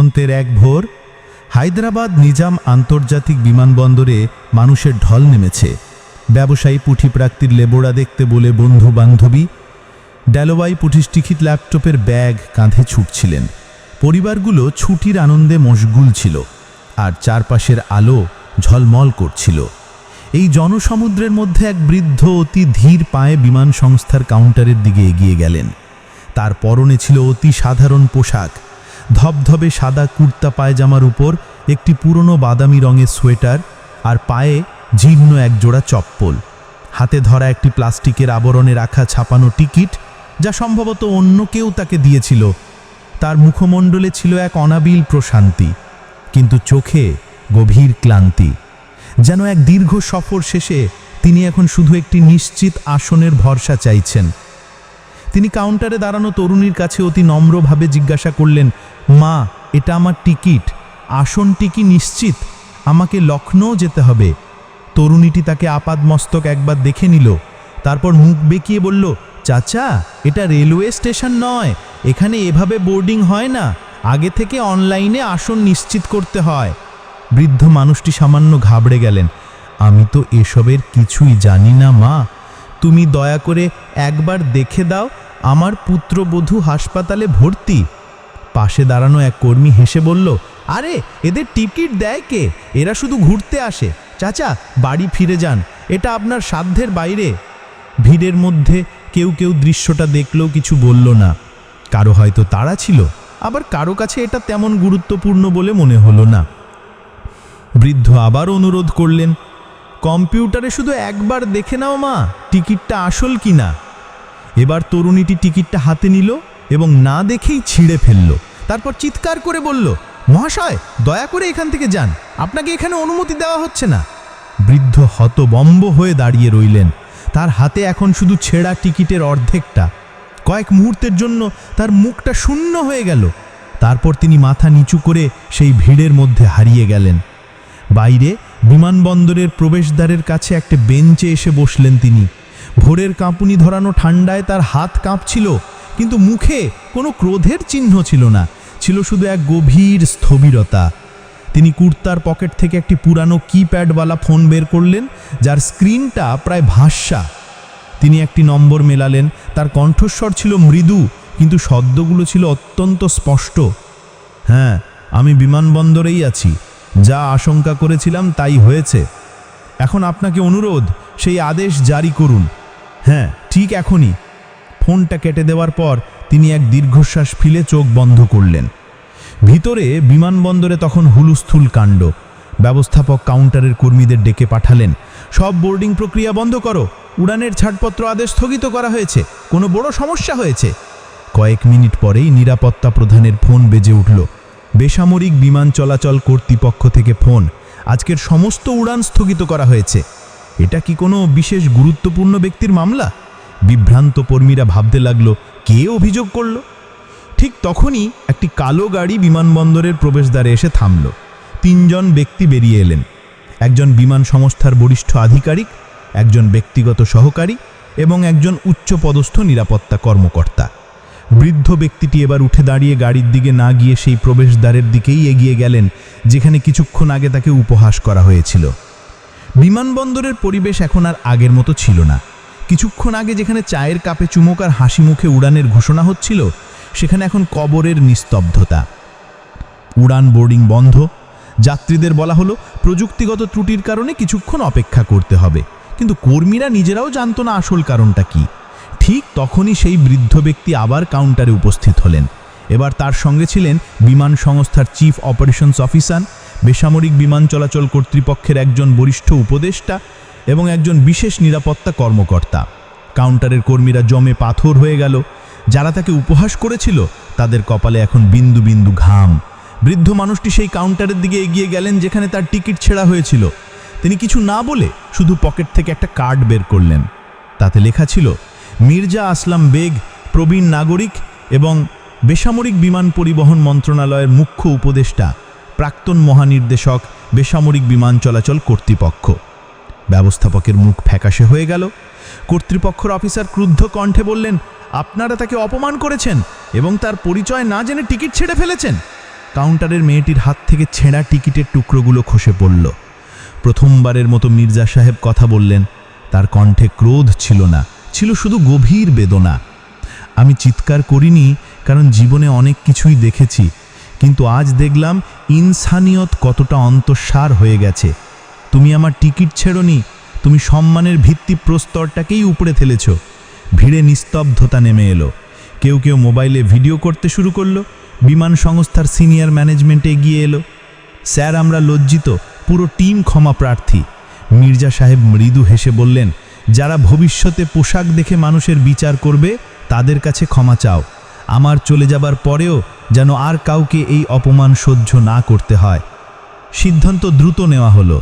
হেমন্তের এক ভোর হায়দ্রাবাদ নিজাম আন্তর্জাতিক বিমানবন্দরে মানুষের ঢল নেমেছে। ব্যবসায়ী পুঁথিপ্রাপ্তির লেবোড়া দেখতে বলে বন্ধু বান্ধবী, ডেলোয়াই পুঁথিষ্টিখিত ল্যাপটপের ব্যাগ কাঁধে ছুটছিলেন। পরিবারগুলো ছুটির আনন্দে মশগুল ছিল, আর চারপাশের আলো ঝলমল করছিল। এই জনসমুদ্রের মধ্যে এক বৃদ্ধ অতি ধীর পায়ে বিমান সংস্থার কাউন্টারের দিকে এগিয়ে গেলেন। তার পরনে ছিল অতি সাধারণ পোশাক, ধবধবে সাদা কুর্তা পায়জামার উপর একটি পুরনো বাদামি রঙের সোয়েটার, আর পায়ে জীর্ণ একজোড়া চপ্পল। হাতে ধরা একটি প্লাস্টিকের আবরণে রাখা ছাপানো টিকিট, যা সম্ভবত অন্য কেউ তাকে দিয়েছিল। তার মুখমণ্ডলে ছিল এক অনাবিল প্রশান্তি, কিন্তু চোখে গভীর ক্লান্তি। যেন এক দীর্ঘ সফর শেষে তিনি এখন শুধু একটি নিশ্চিত আসনের ভরসা চাইছেন। তিনি কাউন্টারে দাঁড়ানো তরুণীর কাছে অতি নম্রভাবে জিজ্ঞাসা করলেন, মা, এটা আমার টিকিট, আসনটি কি নিশ্চিত? আমাকে লখনৌ যেতে হবে। তরুণীটি তাকে আপাদমস্তক একবার দেখে নিল, তারপর মুখ বেঁকিয়ে বলল, চাচা, এটা রেলওয়ে স্টেশন নয়, এখানে এভাবে বোর্ডিং হয় না, আগে থেকে অনলাইনে আসন নিশ্চিত করতে হয়। বৃদ্ধ মানুষটি সামান্য ঘাবড়ে গেলেন। আমি তো এসবের কিছুই জানি না মা, তুমি দয়া করে একবার দেখে দাও, আমার পুত্রবধূ হাসপাতালে ভর্তি। পাশে দাঁড়ানো এক কর্মী হেসে বলল, আরে এদের টিকিট দেয় কে? এরা শুধু ঘুরতে আসে। চাচা, বাড়ি ফিরে যান, এটা আপনার সাধ্যের বাইরে। ভিড়ের মধ্যে কেউ কেউ দৃশ্যটা দেখলেও কিছু বলল না। কারো হয়তো তাড়া ছিল, আবার কারো কাছে এটা তেমন গুরুত্বপূর্ণ বলে মনে হলো না। বৃদ্ধ আবার অনুরোধ করলেন, কম্পিউটারে শুধু একবার দেখে নাও মা, টিকিটটা আসল কিনা। এবার তরুণীটি টিকিটটা হাতে নিল এবং না দেখেই ছিঁড়ে ফেলল। তারপর চিৎকার করে বলল, মহাশয়, দয়া করে এখান থেকে যান, আপনাকে এখানে অনুমতি দেওয়া হচ্ছে না। বৃদ্ধ হতবম্ব হয়ে দাঁড়িয়ে রইলেন। তার হাতে এখন শুধু ছেঁড়া টিকিটের অর্ধেকটা। কয়েক মুহূর্তের জন্য তার মুখটা শূন্য হয়ে গেল। তারপর তিনি মাথা নিচু করে সেই ভিড়ের মধ্যে হারিয়ে গেলেন। বাইরে বিমানবন্দরের প্রবেশদ্বারের কাছে একটা বেঞ্চে এসে বসলেন তিনি। ভোরের কাঁপুনি ধরানো ঠান্ডায় তার হাত কাঁপছিল, কিন্তু মুখে কোনো ক্রোধের চিহ্ন ছিল না, ছিল শুধু এক গভীর স্থবিরতা। তিনি কুর্তার পকেট থেকে একটি পুরানো কিপ্যাডওয়ালা ফোন বের করলেন, যার স্ক্রিনটা প্রায় ভাস্যা। তিনি একটি নম্বর মেলালেন। তার কণ্ঠস্বর ছিল মৃদু, কিন্তু শব্দগুলো ছিল অত্যন্ত স্পষ্ট। হ্যাঁ, আমি বিমানবন্দরেই আছি, যা আশঙ্কা করেছিলাম তাই হয়েছে। এখন আপনাকে অনুরোধ, সেই আদেশ জারি করুন। হ্যাঁ, ঠিক এখনই। ফোনটা কেটে দেওয়ার পর তিনি এক দীর্ঘশ্বাস ফেলে চোখ বন্ধ করলেন। ভিতরে বিমানবন্দরে তখন হুলুস্থুল কাণ্ড। ব্যবস্থাপক কাউন্টারের কর্মীদের ডেকে পাঠালেন, সব বোর্ডিং প্রক্রিয়া বন্ধ করো, উড়ানের ছাড়পত্র আদেশ স্থগিত করা হয়েছে, কোনো বড় সমস্যা হয়েছে। কয়েক মিনিট পরেই নিরাপত্তা প্রধানের ফোন বেজে উঠল। বেসামরিক বিমান চলাচল কর্তৃপক্ষ থেকে ফোন, আজকের সমস্ত উড়ান স্থগিত করা হয়েছে। এটা কি কোনো বিশেষ গুরুত্বপূর্ণ ব্যক্তির মামলা? বিভ্রান্ত কর্মীরা ভাবতে লাগলো, কে অভিযোগ করল? ঠিক তখনই একটি কালো গাড়ি বিমানবন্দরের প্রবেশদ্বারে এসে থামল। তিনজন ব্যক্তি বেরিয়ে এলেন, একজন বিমান সংস্থার বরিষ্ঠ আধিকারিক, একজন ব্যক্তিগত সহকারী এবং একজন উচ্চপদস্থ নিরাপত্তা কর্মকর্তা। বৃদ্ধ ব্যক্তিটি এবার উঠে দাঁড়িয়ে গাড়ির দিকে না গিয়ে সেই প্রবেশদ্বারের দিকেই এগিয়ে গেলেন, যেখানে কিছুক্ষণ আগে তাকে উপহাস করা হয়েছিল। বিমানবন্দরের পরিবেশ এখন আর আগের মতো ছিল না। কিছুক্ষণ আগে যেখানে চায়ের কাপে চুমুক আর হাসি মুখে উড়ানের ঘোষণা হচ্ছিল, সেখানে এখন কবরের নিস্তব্ধতা। উড়ান বোর্ডিং বন্ধ। যাত্রীদের বলা হলো প্রযুক্তিগত ত্রুটির কারণে কিছুক্ষণ অপেক্ষা করতে হবে, কিন্তু কর্মীরা নিজেরাও জানতো না আসল কারণটা কি। ঠিক তখনই সেই বৃদ্ধ ব্যক্তি আবার কাউন্টারে উপস্থিত হলেন। এবার তার সঙ্গে ছিলেন বিমান সংস্থার চিফ অপারেশনস অফিসার, বেসামরিক বিমান চলাচল কর্তৃপক্ষের একজন বরিষ্ঠ উপদেষ্টা এবং একজন বিশেষ নিরাপত্তা কর্মকর্তা। কাউন্টারের কর্মীরা জমে পাথর হয়ে গেল। যারা তাকে উপহাস করেছিল তাদের কপালে এখন বিন্দু বিন্দু ঘাম। বৃদ্ধ মানুষটি সেই কাউন্টারের দিকে এগিয়ে গেলেন যেখানে তার টিকিট ছেঁড়া হয়েছিল। তিনি কিছু না বলে শুধু পকেট থেকে একটা কার্ড বের করলেন। তাতে লেখা ছিল, মির্জা আসলাম বেগ, প্রবীণ নাগরিক এবং বেসামরিক বিমান পরিবহন মন্ত্রণালয়ের মুখ্য উপদেষ্টা, প্রাক্তন মহানির্দেশক, বেসামরিক বিমান চলাচল কর্তৃপক্ষ। ব্যবস্থাপকের মুখ ফ্যাকাশে হয়ে গেল। কর্তৃপক্ষের অফিসার ক্রুদ্ধ কণ্ঠে বললেন, আপনারা তাকে অপমান করেছেন এবং তার পরিচয় না জেনে টিকিট ছেড়ে ফেলেছেন। কাউন্টারের মেয়েটির হাত থেকে ছেঁড়া টিকিটের টুকরোগুলো খসে পড়ল। প্রথমবারের মতো মির্জা সাহেব কথা বললেন। তার কণ্ঠে ক্রোধ ছিল না, ছিল শুধু গভীর বেদনা। আমি চিৎকার করিনি, কারণ জীবনে অনেক কিছুই দেখেছি, কিন্তু আজ দেখলাম ইনসানিয়ত কতটা অন্তঃসার হয়ে গেছে। তুমি আমার টিকিট ছেড়োনি, তুমি সম্মানের ভিত্তি প্রস্তরটাকেই উপড়ে ফেলেছ। ভিড়ে নিস্তব্ধতা নেমে এলো। কেউ কেউ মোবাইলে ভিডিও করতে শুরু করলো। বিমান সংস্থার সিনিয়র ম্যানেজমেন্টে এগিয়ে এলো। স্যার, আমরা লজ্জিত, পুরো টিম ক্ষমা প্রার্থী। মির্জা সাহেব মৃদু হেসে বললেন, যারা ভবিষ্যতে পোশাক দেখে মানুষের বিচার করবে তাদের কাছে ক্ষমা চাও। আমার চলে যাবার পরেও যেন আর কাউকে এই অপমান সহ্য না করতে হয়। সিদ্ধান্ত দ্রুত নেওয়া হলো।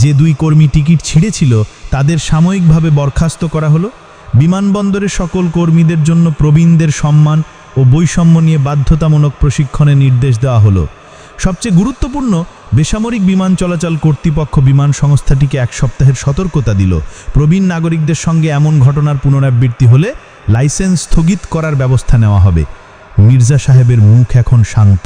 যে 2 কর্মী টিকিট ছিঁড়েছিল তাদের সাময়িকভাবে বরখাস্ত করা হলো। বিমানবন্দরের সকল কর্মীদের জন্য প্রবীণদের সম্মান ও বৈষম্য নিয়ে বাধ্যতামূলক প্রশিক্ষণের নির্দেশ দেওয়া হলো। সবচেয়ে গুরুত্বপূর্ণ, বেসামরিক বিমান চলাচল কর্তৃপক্ষ বিমান সংস্থাটিকে 1 সপ্তাহের সতর্কতা দিল। প্রবীণ নাগরিকদের সঙ্গে এমন ঘটনার পুনরাবৃত্তি হলে লাইসেন্স স্থগিত করার ব্যবস্থা নেওয়া হবে। মির্জা সাহেবের মুখ এখন শান্ত।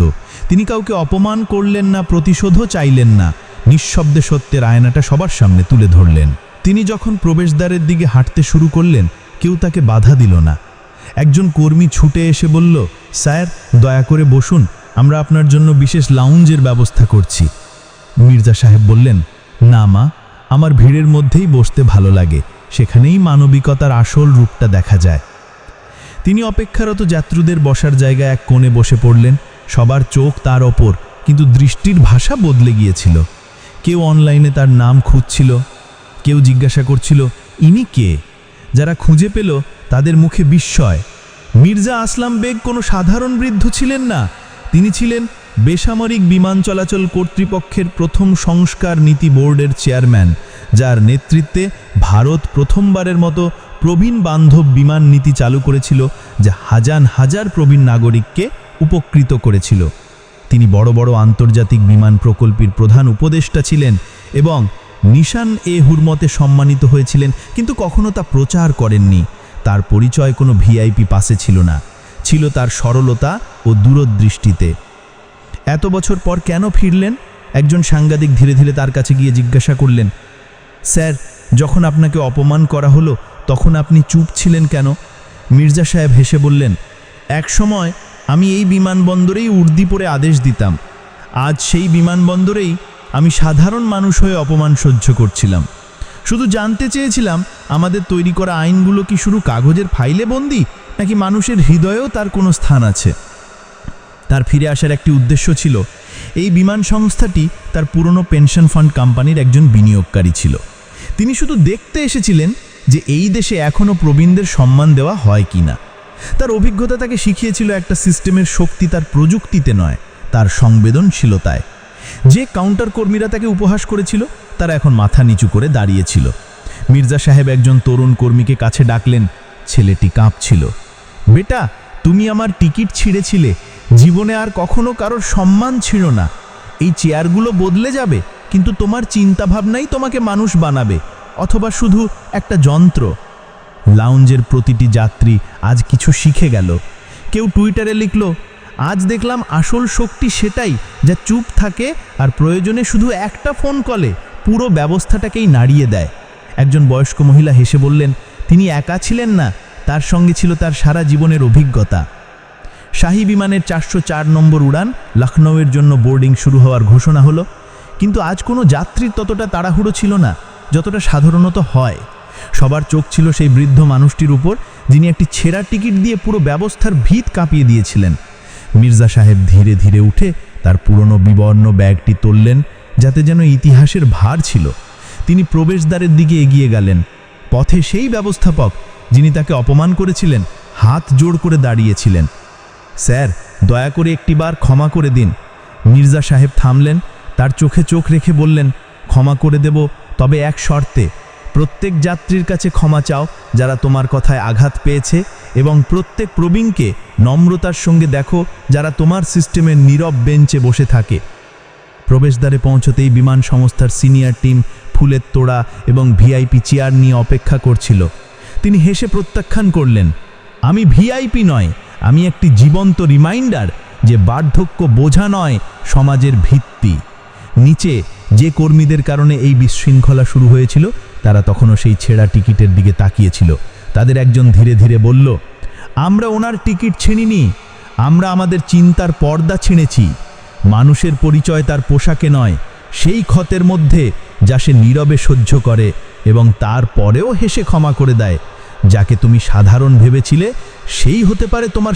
তিনি কাউকে অপমান করলেন না, প্রতিশোধও চাইলেন না। নিঃশব্দে সত্যের আয়নাটা সবার সামনে তুলে ধরলেন। তিনি যখন প্রবেশদ্বারের দিকে হাঁটতে শুরু করলেন, কেউ তাকে বাধা দিল না। একজন কর্মী ছুটে এসে বলল, স্যার, দয়া করে বসুন, আমরা আপনার জন্য বিশেষ লাউঞ্জের ব্যবস্থা করছি। মির্জা সাহেব বললেন, না মা, আমার ভিড়ের মধ্যেই বসতে ভালো লাগে, সেখানেই মানবিকতার আসল রূপটা দেখা যায়। তিনি অপেক্ষারত যাত্রীদের বসার জায়গায় এক কোণে বসে পড়লেন। সবার চোখ তার ওপর, কিন্তু দৃষ্টির ভাষা বদলে গিয়েছিল। কেউ অনলাইনে তার নাম খুঁজছিল, কেউ জিজ্ঞাসা করছিল, ইনি কে? যারা খুঁজে পেল তাদের মুখে বিস্ময়। মির্জা আসলাম বেগ কোনো সাধারণ বৃদ্ধ ছিলেন না, তিনি ছিলেন বেসামরিক বিমান চলাচল কর্তৃপক্ষের প্রথম সংস্কার নীতি বোর্ডের চেয়ারম্যান, যার নেতৃত্বে ভারত প্রথমবারের মতো প্রবীণ বান্ধব বিমান নীতি চালু করেছিল, যা হাজার হাজার প্রবীণ নাগরিককে উপকৃত করেছিল। তিনি বড় বড় আন্তর্জাতিক বিমান প্রকল্পের প্রধান উপদেষ্টা ছিলেন এবং নিশান-এ-হুরমতে সম্মানিত হয়েছিলেন, কিন্তু কখনো তা প্রচার করেননি। তার পরিচয় কোনো ভিআইপি পাসে ছিল না, ছিল তার সরলতা ও দূরদৃষ্টিতে। এত বছর পর কেন ফিরলেন? একজন সাংবাদিক ধীরে ধীরে তার কাছে গিয়ে জিজ্ঞাসা করলেন, স্যার, যখন আপনাকে অপমান করা হলো তখন আপনি চুপ ছিলেন কেন? মির্জা সাহেব হেসে বললেন, এক সময় আমি এই বিমানবন্দরেই উর্দি পরে আদেশ দিতাম। আজ সেই বিমানবন্দরেই আমি সাধারণ মানুষ হয়ে অপমান সহ্য করছিলাম। শুধু জানতে চেয়েছিলাম, আমাদের তৈরি করা আইনগুলো কি শুধু কাগজের ফাইলে বন্দী, নাকি মানুষের হৃদয়েও তার কোনো স্থান আছে? তার ফিরে আসার একটি উদ্দেশ্য ছিল। এই বিমান সংস্থাটি তার পুরনো পেনশন ফান্ড কোম্পানির একজন বিনিয়োগকারী ছিল। তিনি শুধু দেখতে এসেছিলেন যে এই দেশে এখনও প্রবীণদের সম্মান দেওয়া হয় কিনা। তার অভিজ্ঞতা তাকে শিখিয়েছিল, একটা সিস্টেমের শক্তি তার প্রযুক্তিতে নয়, তার সংবেদনশীলতায়। যে কাউন্টার কর্মীরা তাকে উপহাস করেছিল, তারা এখন মাথা নিচু করে দাঁড়িয়েছিল। মির্জা সাহেব একজন তরুণ কর্মীকে কাছে ডাকলেন। ছেলেটি কাঁপছিল। বেটা, তুমি আমার টিকিট ছিঁড়েছিলে, জীবনে আর কখনো কারোর সম্মান ছিল না। এই চেয়ারগুলো বদলে যাবে, কিন্তু তোমার চিন্তাভাবনাই তোমাকে মানুষ বানাবে, অথবা শুধু একটা যন্ত্র। লাউঞ্জের প্রতিটি যাত্রী আজ কিছু শিখে গেল। কেউ টুইটারে লিখল, আজ দেখলাম আসল শক্তি সেটাই যা চুপ থাকে আর প্রয়োজনে শুধু একটা ফোন কলে পুরো ব্যবস্থাটাকেই নাড়িয়ে দেয়। একজন বয়স্ক মহিলা হেসে বললেন, তিনি একা ছিলেন না, তার সঙ্গে ছিল তার সারা জীবনের অভিজ্ঞতা। শাহী বিমানের 404 নম্বর উড়ান লখনৌয়ের জন্য বোর্ডিং শুরু হওয়ার ঘোষণা হলো, কিন্তু আজ কোনো যাত্রীর ততটা তাড়াহুড়ো ছিল না যতটা সাধারণত হয়। সবার চোখ ছিল সেই বৃদ্ধ মানুষটির উপর, যিনি একটি ছেঁড়া টিকিট দিয়ে পুরো ব্যবস্থার ভিত কাঁপিয়ে দিয়েছিলেন। মির্জা সাহেব ধীরে ধীরে উঠে তার পুরনো বিবর্ণ ব্যাগটি তুললেন, যাতে যেন ইতিহাসের ভার ছিল। তিনি প্রবেশদ্বারের দিকে এগিয়ে গেলেন। পথে সেই ব্যবস্থাপক যিনি তাকে অপমান করেছিলেন হাত জোড় করে দাঁড়িয়েছিলেন। স্যার, দয়া করে একটিবার ক্ষমা করে দিন। মির্জা সাহেব থামলেন, তার চোখে চোখ রেখে বললেন, ক্ষমা করে দেব, তবে এক শর্তে। প্রত্যেক যাত্রীর কাছে ক্ষমা চাও যারা তোমার কথায় আঘাত পেয়েছে, এবং প্রত্যেক প্রবীণকে নম্রতার সঙ্গে দেখো যারা তোমার সিস্টেমের নীরব বেঞ্চে বসে থাকে। প্রবেশদ্বারে পৌঁছতেই বিমান সংস্থার সিনিয়র টিম ফুলের তোড়া এবং ভিআইপি চেয়ার নিয়ে অপেক্ষা করছিল। তিনি হেসে প্রত্যাখ্যান করলেন, আমি ভিআইপি নয়, আমি একটি জীবন্ত রিমাইন্ডার যে বার্ধক্য বোঝা নয়, সমাজের ভিত্তি। নিচে যে কর্মীদের কারণে এই বিশৃঙ্খলা শুরু হয়েছিল তারা তখনও সেই ছেঁড়া টিকিটের দিকে তাকিয়েছিল। তাদের একজন ধীরে ধীরে বলল, আমরা ওনার টিকিট ছিঁড়িনি, আমরা আমাদের চিন্তার পর্দা ছিঁড়েছি। মানুষের পরিচয় তার পোশাকে নয়, সেই ক্ষতের মধ্যে যা সে নীরবে সহ্য করে এবং তারপরেও হেসে ক্ষমা করে দেয়। যাকে তুমি সাধারণ ভেবেছিলে সেই হতে পারে তোমার